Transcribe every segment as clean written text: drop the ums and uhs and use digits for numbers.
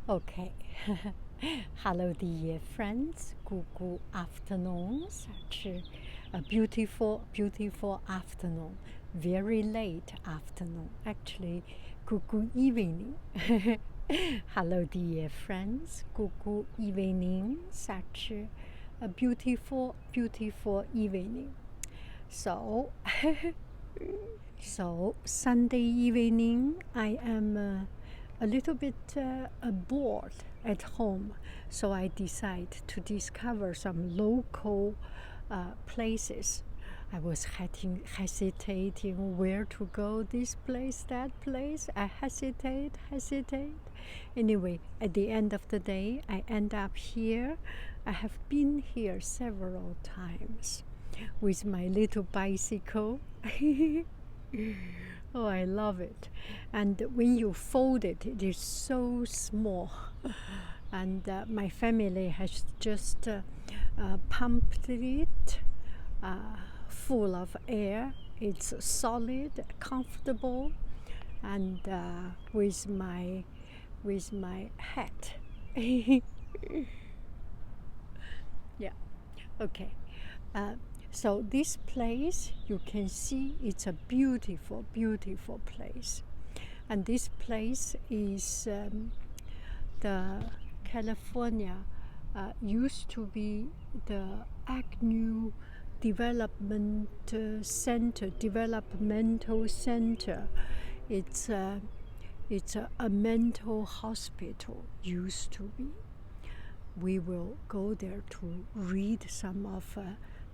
Okay. Hello, dear friends. Good afternoon. Such a beautiful afternoon. Very late afternoon. Actually, good evening. Hello, dear friends. Good evening. Such a beautiful evening. So, so Sunday evening, I am a little bit bored at home, so I decide to discover some local places. I was hesitating where to go, this place, that place. I hesitate. Anyway, at the end of the day, I end up here. I have been here several times with my little bicycle. Oh, I love it. And when you fold it, it is so small. And my family has just pumped it full of air. It's solid, comfortable, and with my hat. Yeah. Okay. So this place, you can see it's a beautiful place. And this place is the California, used to be the Agnew developmental center. It's a mental hospital, used to be. We will go there to read some of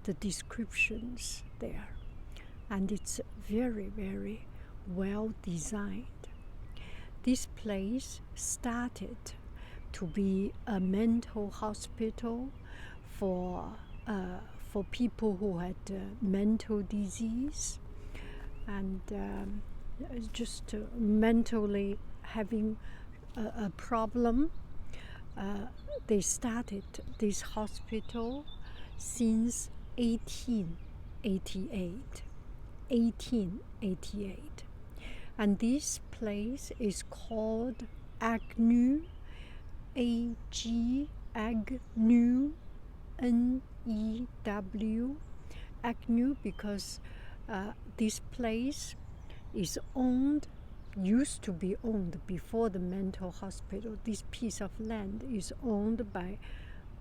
the descriptions there. And it's very well designed. This place started to be a mental hospital for people who had mental disease and just mentally having a problem. They started this hospital since 1888. And this place is called Agnew, Agnew, N-E-W, Agnew, because this place is used to be owned before the mental hospital. This piece of land is owned by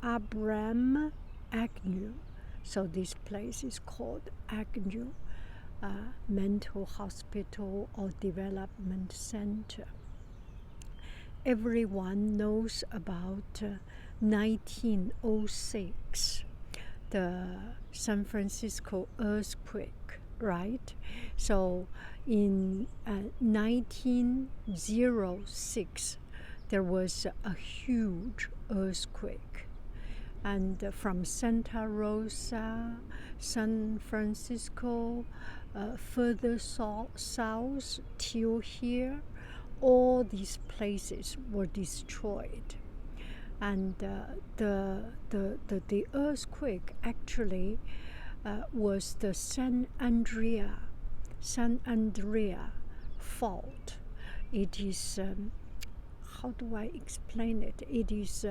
Abraham Agnew. So this place is called Agnew Mental Hospital or Development Center. Everyone knows about 1906, the San Francisco earthquake, right? So in 1906, there was a huge earthquake. And from Santa Rosa, San Francisco, further south till here, all these places were destroyed. And the earthquake actually was the San Andrea fault. It is, how do I explain it? It is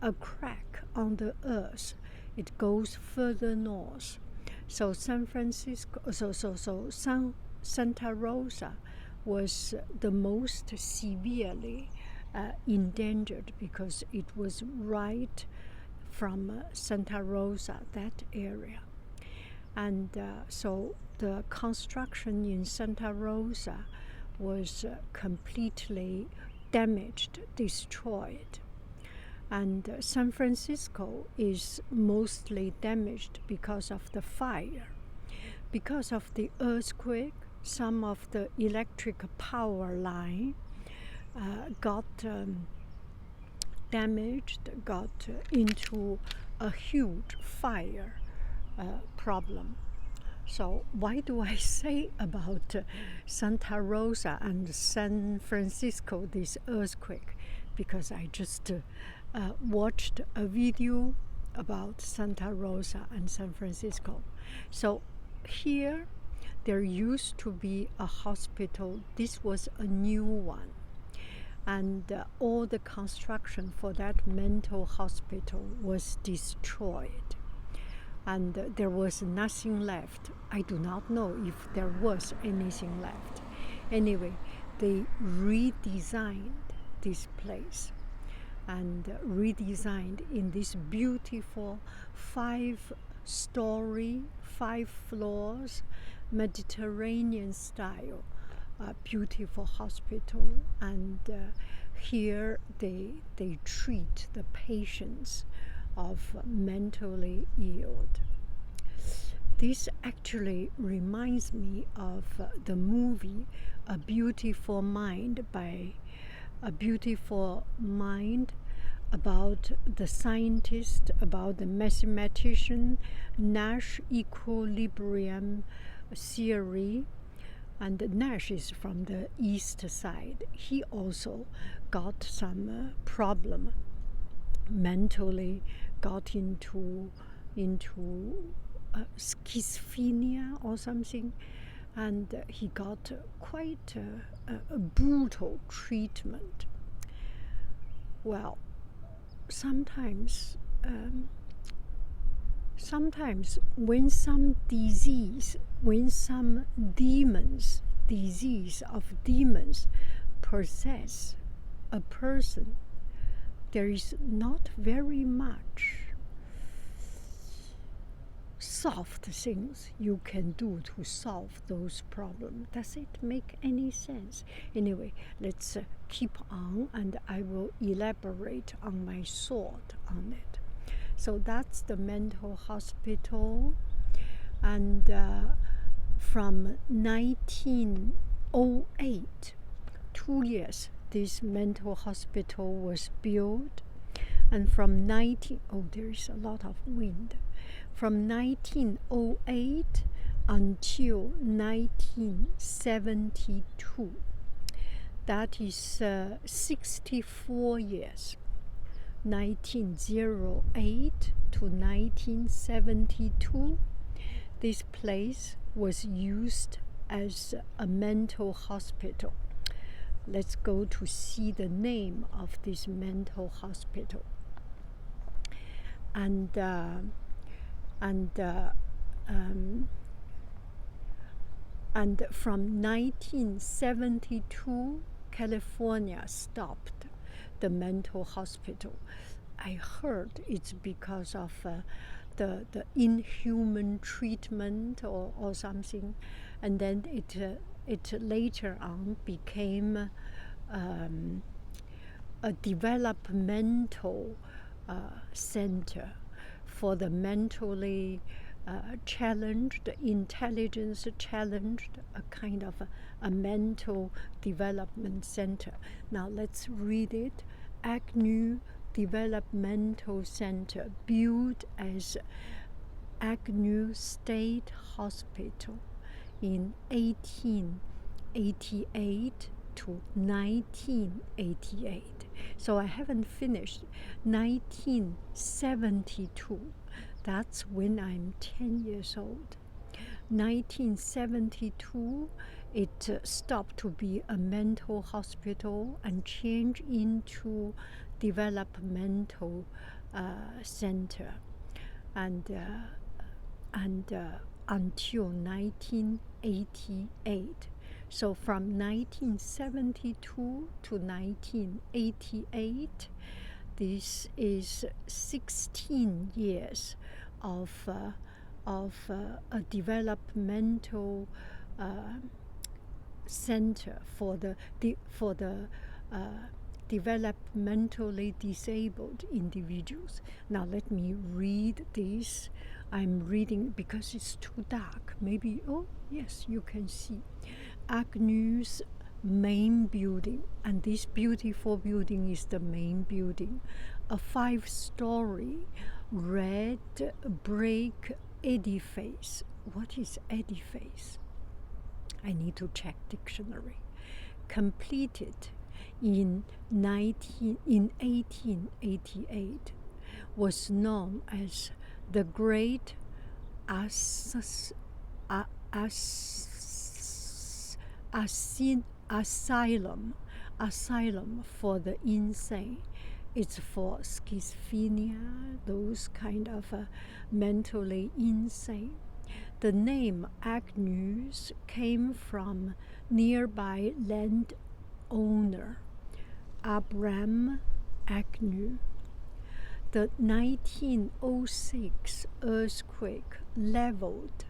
a crack on the earth. It goes further north. So Santa Rosa was the most severely endangered because it was right from Santa Rosa, that area. And so the construction in Santa Rosa was completely damaged, destroyed. And San Francisco is mostly damaged because of the fire. Because of the earthquake, some of the electric power line got damaged, got into a huge fire problem. So why do I say about Santa Rosa and San Francisco, this earthquake? Because I just watched a video about Santa Rosa and San Francisco. So here there used to be a hospital. This was a new one. and all the construction for that mental hospital was destroyed, and there was nothing left. I do not know if there was anything left. Anyway, they redesigned this place and redesigned in this beautiful 5-story, 5 floors, Mediterranean style, beautiful hospital. And here they treat the patients of mentally ill. This actually reminds me of the movie A Beautiful Mind about the scientist, about the mathematician, Nash equilibrium theory. And Nash is from the east side. He also got some problem, mentally got into schizophrenia or something, and he got quite a brutal treatment. Well, sometimes when some disease of demons possess a person, there is not very much soft things you can do to solve those problems. Does it make any sense? Anyway, let's keep on, and I will elaborate on my thought on it. So that's the mental hospital, and from 1908, 2 years, this mental hospital was built, and from there is a lot of wind. From 1908 until 1972, that is 64 years. 1908 to 1972, this place was used as a mental hospital. Let's go to see the name of this mental hospital. And from 1972, California stopped the mental hospital. I heard it's because of the inhuman treatment or something, and then it later on became a developmental center for the mentally challenged, intelligence challenged, a kind of a mental development center. Now let's read it. Agnew Developmental Center, built as Agnew State Hospital in 1888 to 1988. So I haven't finished. 1972, that's when I'm 10 years old. 1972, it stopped to be a mental hospital and changed into developmental center, and until 1988. So from 1972 to 1988, this is 16 years of a developmental center for the developmentally disabled individuals. Now let me read this. I'm reading because it's too dark. Maybe, oh yes, you can see. Agnew's main building, and this beautiful building is the main building, a 5-story red brick edifice. What is edifice? I need to check dictionary. Completed in 1888, was known as the Great Asylum asylum for the insane. It's for schizophrenia, those kind of mentally insane. The name Agnews came from nearby landowner Abraham Agnew. The 1906 earthquake leveled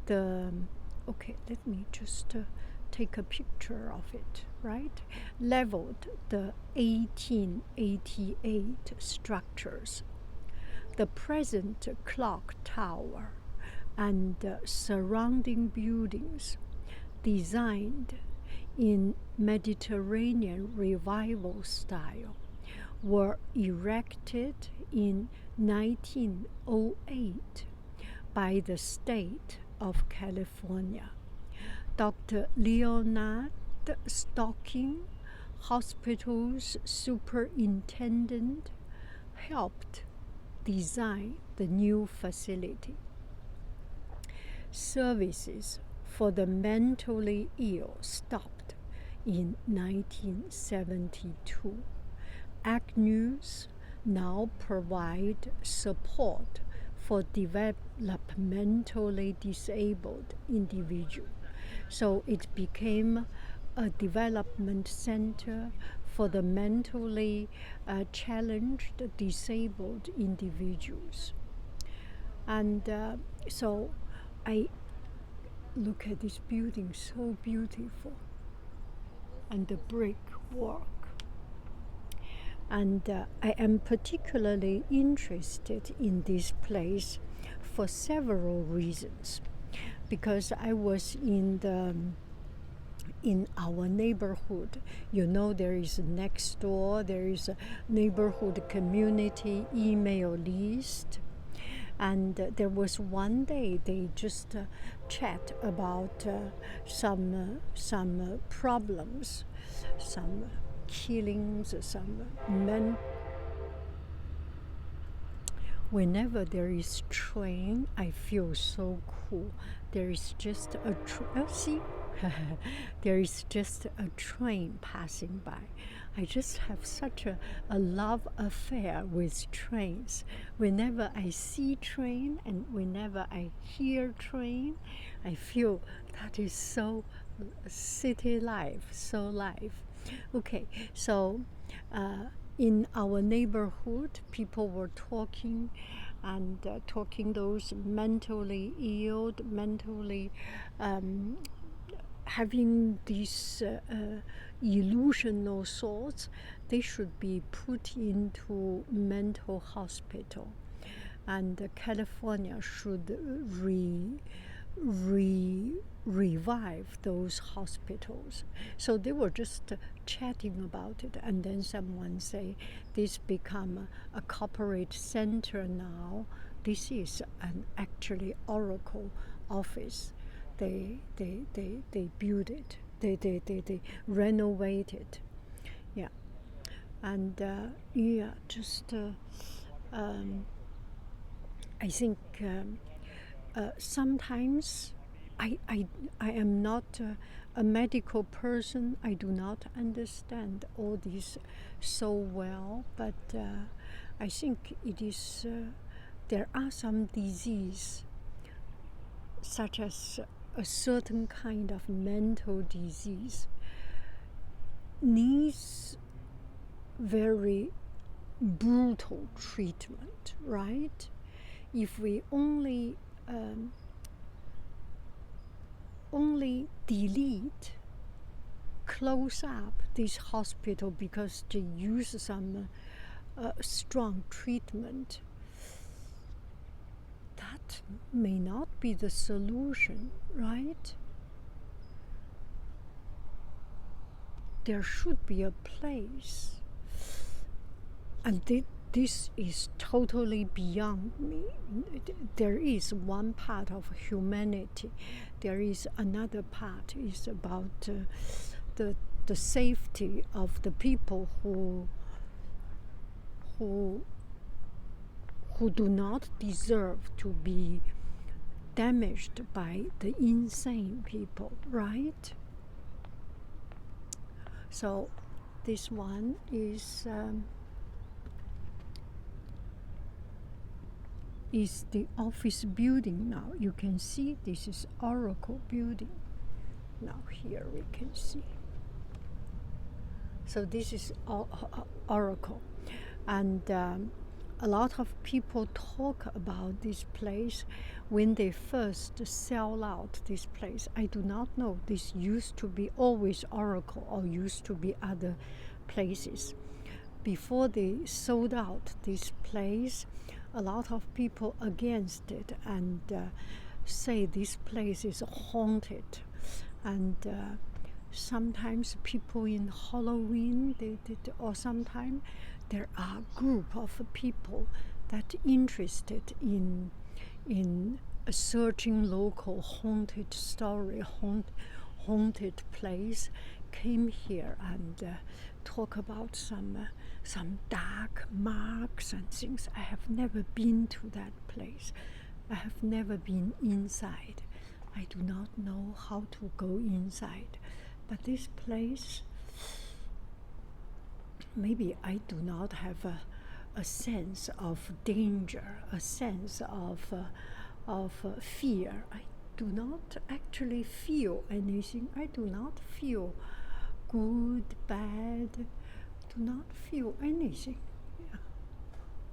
the, okay, let me just take a picture of it, right? Leveled the 1888 structures. The present clock tower and surrounding buildings, designed in Mediterranean revival style, were erected in 1908 by the state of California. Dr. Leonard Stocking, hospital's superintendent, helped design the new facility. Services for the mentally ill stopped in 1972. Agnews now provide support for developmentally disabled individuals. So it became a development center for the mentally challenged, disabled individuals. And so I look at this building, so beautiful, and the brickwork. And I am particularly interested in this place for several reasons. Because I was in our neighborhood. You know, there is next door, there is a neighborhood community email list. And there was one day they just chat about some problems, some killings, some men. Whenever there is train, I feel so cool. There is just a there is just a train passing by. I just have such a love affair with trains. Whenever I see train and whenever I hear train, I feel that is so city life, so life. Okay, so in our neighborhood, people were talking those mentally ill, mentally having these illusional thoughts, they should be put into mental hospital. And California should revive those hospitals. So they were just chatting about it, and then someone say, this become a corporate center now. This is an actually Oracle office. They build it. They renovate it. Yeah. And I think sometimes I am not a medical person. I do not understand all this so well, but I think it is there are some disease, such as a certain kind of mental disease, needs very brutal treatment, right? If we only delete, close up this hospital because they use some strong treatment, that may not be the solution, right? There should be a place, and this is totally beyond me. There is one part of humanity. There is another part is about the safety of the people who do not deserve to be damaged by the insane people, right? So this one is the office building now. You can see this is Oracle building. Now here we can see. So this is Oracle. And a lot of people talk about this place when they first sell out this place. I do not know. This used to be always Oracle or used to be other places. Before they sold out this place, a lot of people against it and say this place is haunted. And sometimes people in Halloween, or sometimes there are a group of people that interested in searching local haunted story, haunted place, came here and talk about some dark marks and things. I have never been to that place. I have never been inside. I do not know how to go inside. But this place, maybe I do not have a sense of danger, a sense of fear. I do not actually feel anything. I do not feel good, bad. Do not feel anything. Yeah.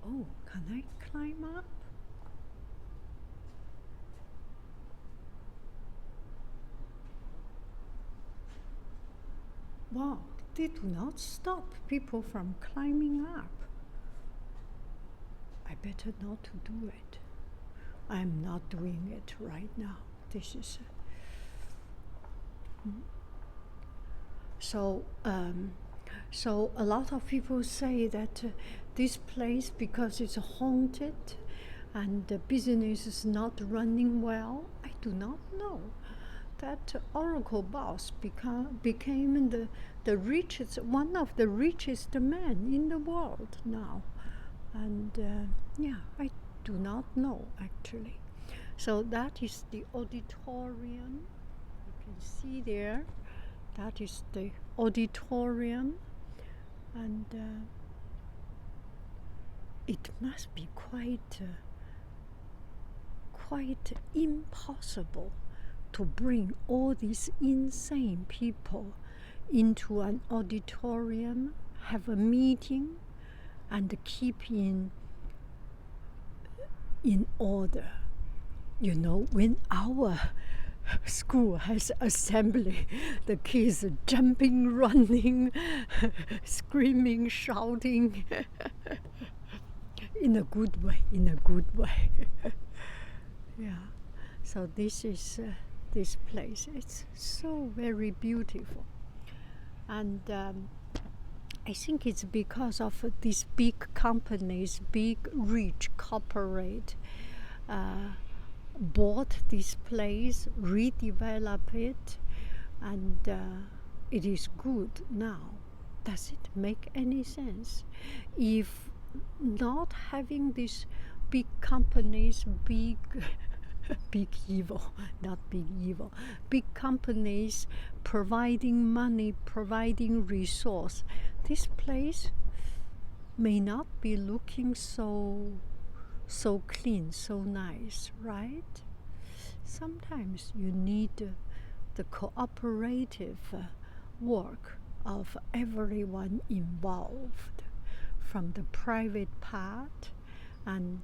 Oh, can I climb up? Wow, they do not stop people from climbing up. I better not to do it. I'm not doing it right now. This is so a lot of people say that this place, because it's haunted and the business is not running well. I do not know. That Oracle boss became the richest, one of the richest men in the world now. And I do not know actually. So that is the auditorium. You can see there. That is the auditorium. And it must be quite impossible to bring all these insane people into an auditorium, have a meeting, and keep in order. You know, when our school has assembly, the kids are jumping, running, screaming, shouting, in a good way, Yeah, so this is this place. It's so very beautiful. And I think it's because of these big companies, big rich corporate bought this place, redevelop it, and it is good now. Does it make any sense? If not having these big companies, big evil, not big evil, big companies providing money, providing resource, this place may not be looking so clean, so nice, right? Sometimes you need the cooperative work of everyone involved, from the private part and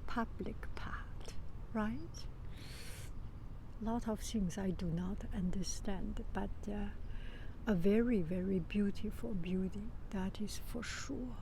public part, right? A lot of things I do not understand, but a very, very beautiful building, that is for sure.